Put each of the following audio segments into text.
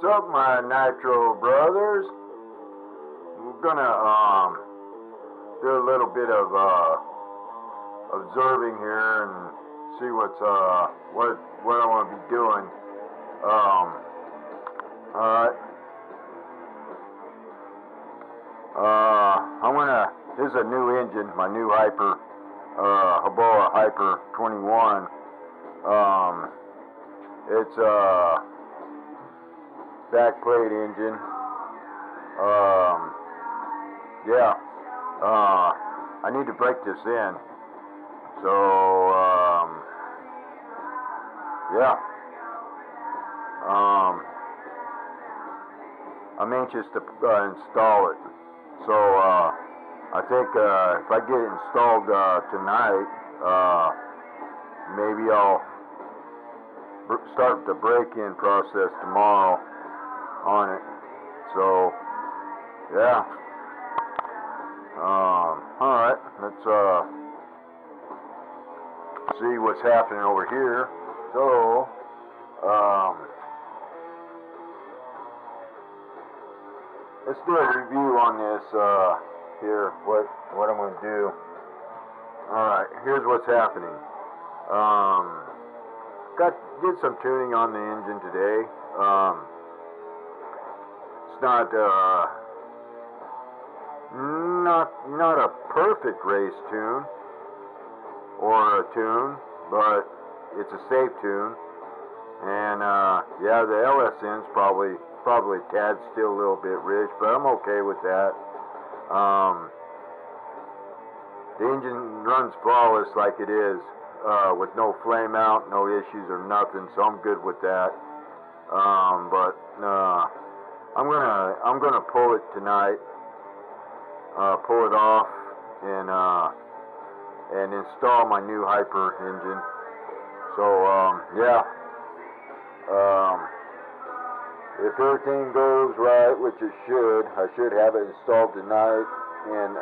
What's up, my nitro brothers? We're gonna do a little bit of observing here and see what I want to be doing. Alright. This is a new engine, my new Hyper, Haboa Hyper 21. It's a backplate engine. I need to break this in. So, I'm anxious to install it. So, I think if I get it installed tonight, maybe I'll start the break-in process tomorrow on it. So, yeah. Alright, let's see what's happening over here. So, let's do a review on this here, what I'm going to do. Alright, here's what's happening. Did some tuning on the engine today. It's not a perfect race tune or a tune, but it's a safe tune. And yeah, the LSN's probably a tad still a little bit rich, but I'm okay with that. The engine runs flawless like it is, with no flame out, no issues or nothing, so I'm good with that. But I'm gonna pull it tonight, pull it off, and install my new Hyper engine. So yeah, if everything goes right, which it should, I should have it installed tonight, and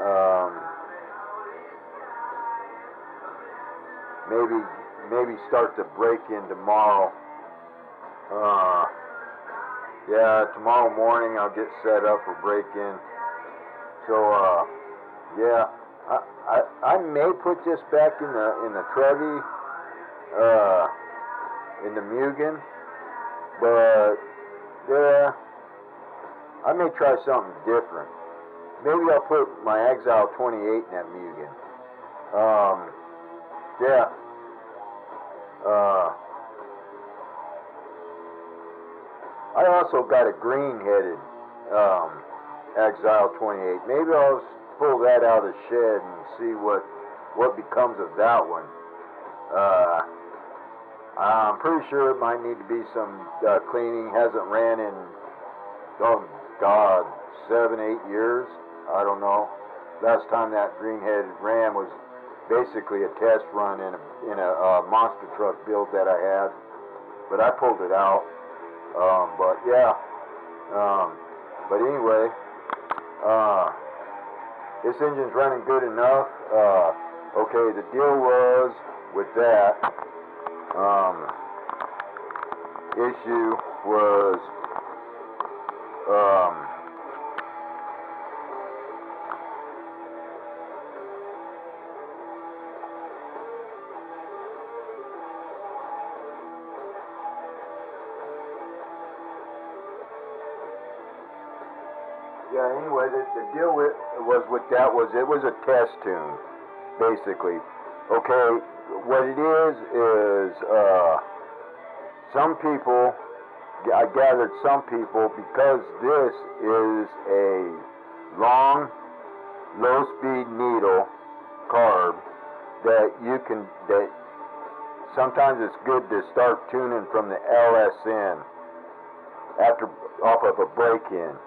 maybe start the break-in tomorrow. Yeah, tomorrow morning I'll get set up for break-in. So yeah, I may put this back in the truggy, in the Mugen, but yeah, I may try something different. Maybe I'll put my Exile 28 in that Mugen. Yeah. I also got a green-headed Exile 28. Maybe I'll pull that out of the shed and see what becomes of that one. I'm pretty sure it might need to be some cleaning. Hasn't ran in, oh God, 7-8 years. I don't know. Last time that green-headed ran was basically a test run in a monster truck build that I had, but I pulled it out. But yeah, but anyway, this engine's running good enough. Okay, the deal was with that issue was anyway, the deal was it was a test tune, basically. Okay, what it is some people, I gathered some people, because this is a long, low-speed needle carb, that sometimes it's good to start tuning from the LSN off of a break-in.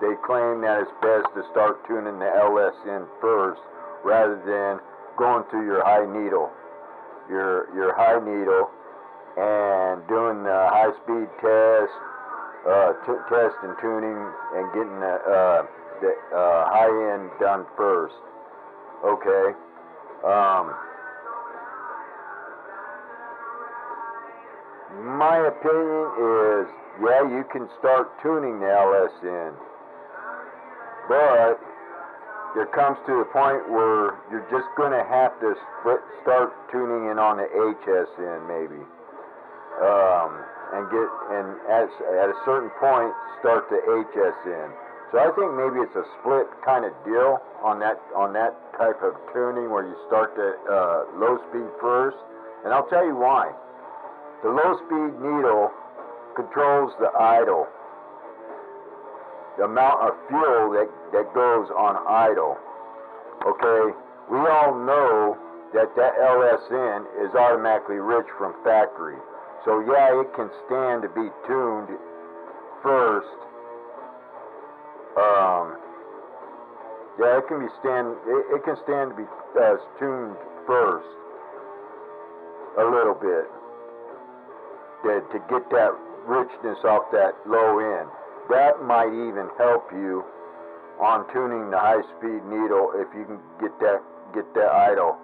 They claim that it's best to start tuning the LSN first rather than going through your high needle, and doing the high-speed test, test and tuning, and getting the high end done first. Okay. My opinion is, yeah, you can start tuning the LSN, but there comes to the point where you're just going to have to start tuning in on the HSN maybe, and at a certain point start the HSN. So I think maybe it's a split kind of deal on that type of tuning where you start the low speed first, and I'll tell you why. The low speed needle controls the idle, the amount of fuel that goes on idle. Okay, we all know that LSN is automatically rich from factory. So yeah, it can stand to be tuned first. Yeah, it can stand to be tuned first a little bit to get that richness off that low end. That might even help you on tuning the high-speed needle if you can get that idle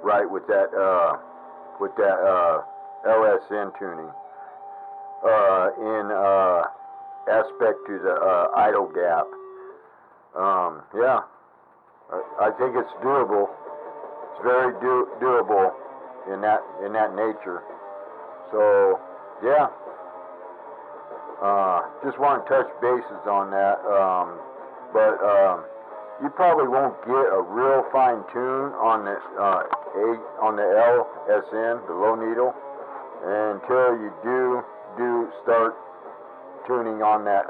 right with that LSN tuning in aspect to the idle gap. Yeah, I think it's doable. It's very doable in that nature. So yeah. Just want to touch bases on that, but you probably won't get a real fine tune on the LSN, the low needle, until you do start tuning on that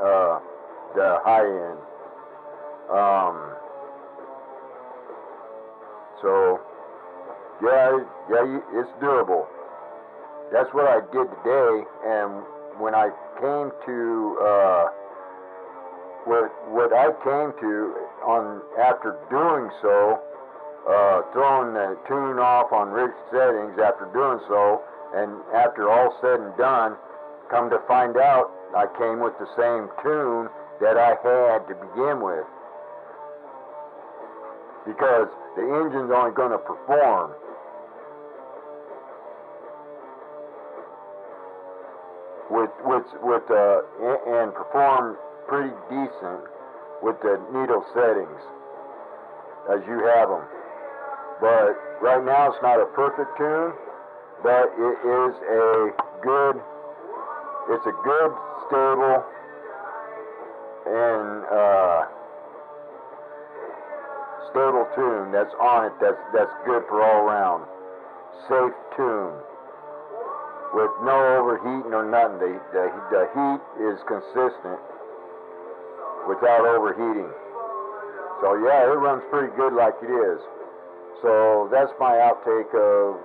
the high end. So yeah, it's doable. That's what I did today, and when I came to what I came to on after doing so, throwing the tune off on rich settings after doing so, and after all said and done, come to find out I came with the same tune that I had to begin with, because the engine's only going to perform and perform pretty decent with the needle settings as you have them. But right now it's not a perfect tune, but it is a good, stable, and stable tune that's on it. That's good for all around. Safe tune with no overheating or nothing. The heat is consistent without overheating. So yeah, it runs pretty good like it is. So that's my outtake of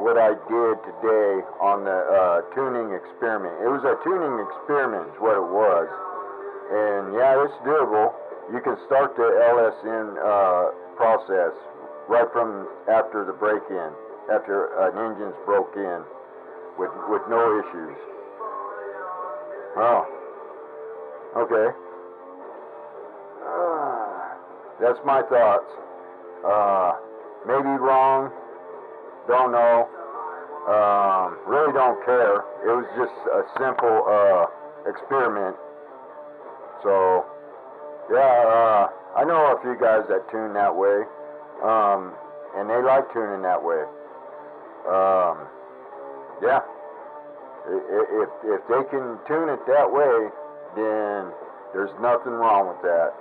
what I did today on the tuning experiment. It was a tuning experiment is what it was. And yeah, it's doable. You can start the LSN process right from after the break-in, after an engine's broke in with no issues. Oh, okay. That's my thoughts. Maybe wrong, don't know, really don't care. It was just a simple experiment. So yeah, I know a few guys that tune that way, and they like tuning that way. Yeah, if they can tune it that way, then there's nothing wrong with that.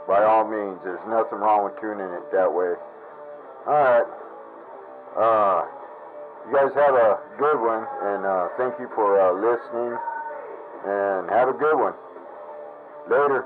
By all means, there's nothing wrong with tuning it that way. Alright, you guys have a good one, and thank you for listening, and have a good one. Later.